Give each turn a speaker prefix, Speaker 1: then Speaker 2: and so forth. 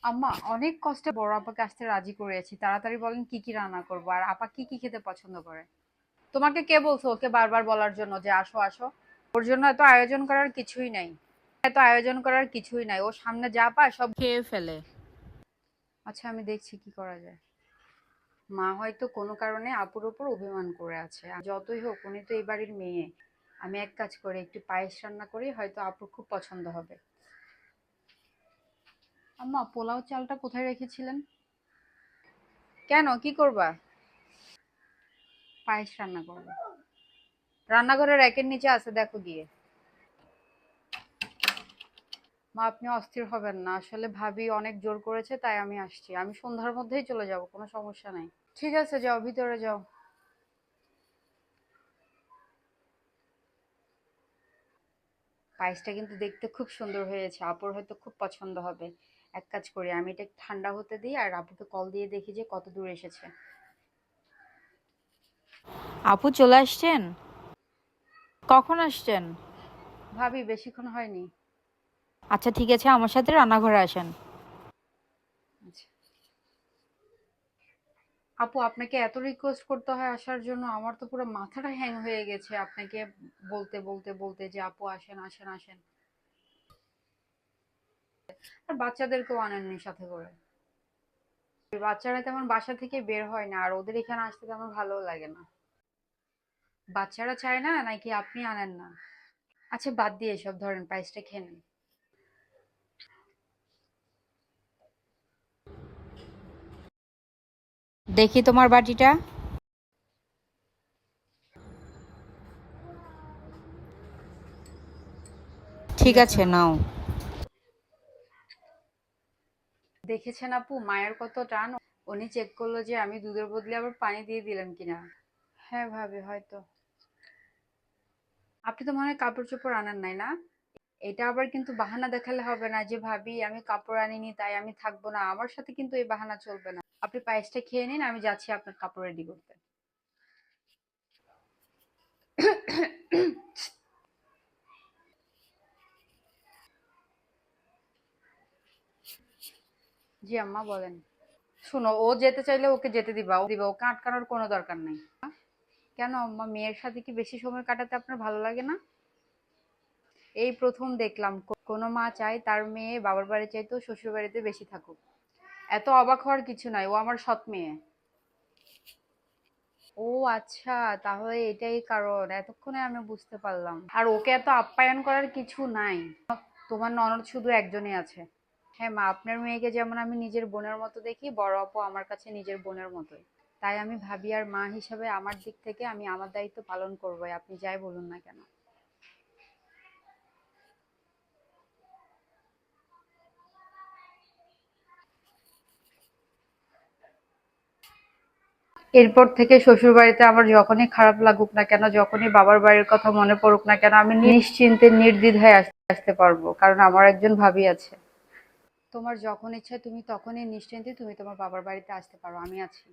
Speaker 1: আম্মা, অনেক কষ্টে বড় আপাকে আসতে রাজি করেছি। তাড়াতাড়ি বলেন কি কি রান্না করবো, আর আপা কি কি খেতে পছন্দ করে। তোমাকে কে বলছো ওকে বারবার বলার জন্য যে আসো আসো? ওর জন্য এত আয়োজন করার কিছুই নাই। ও সামনে যা পায় সব খেয়ে ফেলে। আচ্ছা, আমি দেখছি কি করা যায়। মা হয়তো কোনো কারণে আপুর ওপর অভিমান করে আছে। আর যতই হোক, উনি তো এই বাড়ির মেয়ে। আমি এক কাজ করে একটু পায়েস রান্না করি, হয়তো আপুর খুব পছন্দ হবে। আম্মা, পোলাও চালটা কোথায় রেখেছিলেন? কেন, কি করবা? পায়েস রান্না করবো। রান্নাঘরের র্যাকের নিচে আছে, দেখো গিয়ে। মা, আপনি অস্থির হবেন না, আসলে ভাবি অনেক জোর করেছে তাই আমি আসছি। আমি সন্ধ্যার মধ্যেই চলে যাব, কোনো সমস্যা নাই। ঠিক আছে, যাও ভিতরে যাও। পায়েসটা কিন্তু দেখতে খুব সুন্দর হয়েছে, আপুর হয়তো খুব পছন্দ হবে। এক কাজ করি, আমি এটা একটু ঠান্ডা হতে দিই আর আপুকে কল দিয়ে দেখি যে কত দূর এসেছে।
Speaker 2: আপু চলে আসছেন? কখন আসছেন?
Speaker 1: ভাবি, বেশিক্ষণ হয়নি।
Speaker 2: আচ্ছা ঠিক আছে, আমার সাথে রান্নাঘরে আসেন।
Speaker 1: আচ্ছা। আপু, আপনাকে এত রিকোয়েস্ট করতে হয় আসার জন্য? আমার তো পুরো মাথাটা হ্যাং হয়ে গেছে আপনাকে বলতে বলতে বলতে যে আপু আসেন আসেন আসেন। আর বাচ্চাদেরকেও আনেননি সাথে করে। বাচ্চারা তেমন বাসা থেকে বের হয় না, আর ওদের এখানে আসতে তেমন ভালো লাগে না। বাচ্চারা চায় না নাকি আপনি আনেন না? আচ্ছা, বাদ দিয়ে এসব, ধরেন পায়েসটা খেয়ে নেন।
Speaker 2: দেখি তোমার বাটিটা।
Speaker 1: ঠিক
Speaker 2: ঠিক
Speaker 1: আছে,
Speaker 2: আছে,
Speaker 1: নাও।
Speaker 2: নাও।
Speaker 1: দেখেছেন আপু, মায়ের কত টান। উনি চেক করলো যে আমি দুধের বদলে আবার পানি দিয়ে দিলাম কিনা। হ্যাঁ ভাবি, হয়তো। আপনি তো মনে হয় কাপড় চোপড় আনেন নাই না? এটা আবার কিন্তু বাহানা দেখালে হবে না যে ভাবি আমি কাপড় আনিনি তাই আমি থাকবো না। আমার সাথে কিন্তু এই বাহানা চলবে না। আপনি পায়েসটা খেয়ে নিন, আমি যাচ্ছি আপনার কাপড় রেডি করতে। জি আম্মা, বলেন। শুনো, ও যেতে চাইলে ওকে যেতে দিবা, ওকে আটকানোর কোনো দরকার নেই। কেন আম্মা, মেয়ের সাথে কি বেশি সময় কাটাতে আপনার ভালো লাগে না? এই প্রথম দেখলাম কোনো মা চায় তার মেয়ে বাবার বাড়ি চাইতেও শ্বশুর বাড়িতে বেশি থাকুক। এত অবাক হওয়ার কিছু নাই, ও আমার সৎ মেয়ে। ও আচ্ছা, তাহলে এটাই কারণ। এতক্ষণে আমি বুঝতে পারলাম। আর ওকে এত আপ্যায়ন করার কিছু নাই। তোমার ননদ শুধু একজনই আছে। হ্যাঁ মা, আপনার মেয়েকে যেমন আমি নিজের বোনের মতো দেখি, বড় আপু আমার কাছে নিজের বোনের মতোই। তাই আমি ভাবি আর মা হিসাবে আমার দিক থেকে আমি আমার দায়িত্ব পালন করবোই, আপনি যাই বলুন না কেন। এরপর থেকে শ্বশুর বাড়িতে আমার যখনই খারাপ লাগুক না কেন, যখনই বাবার বাড়ির কথা মনে পড়ুক না কেন, আমি নিশ্চিন্তে নির্দ্বিধায় আসতে পারবো, কারণ আমার একজন ভাবি আছে। তোমার যখন ইচ্ছা তুমি তখনই নিশ্চিন্তে তুমি তোমার বাবার বাড়িতে আসতে পারো, আমি আছি।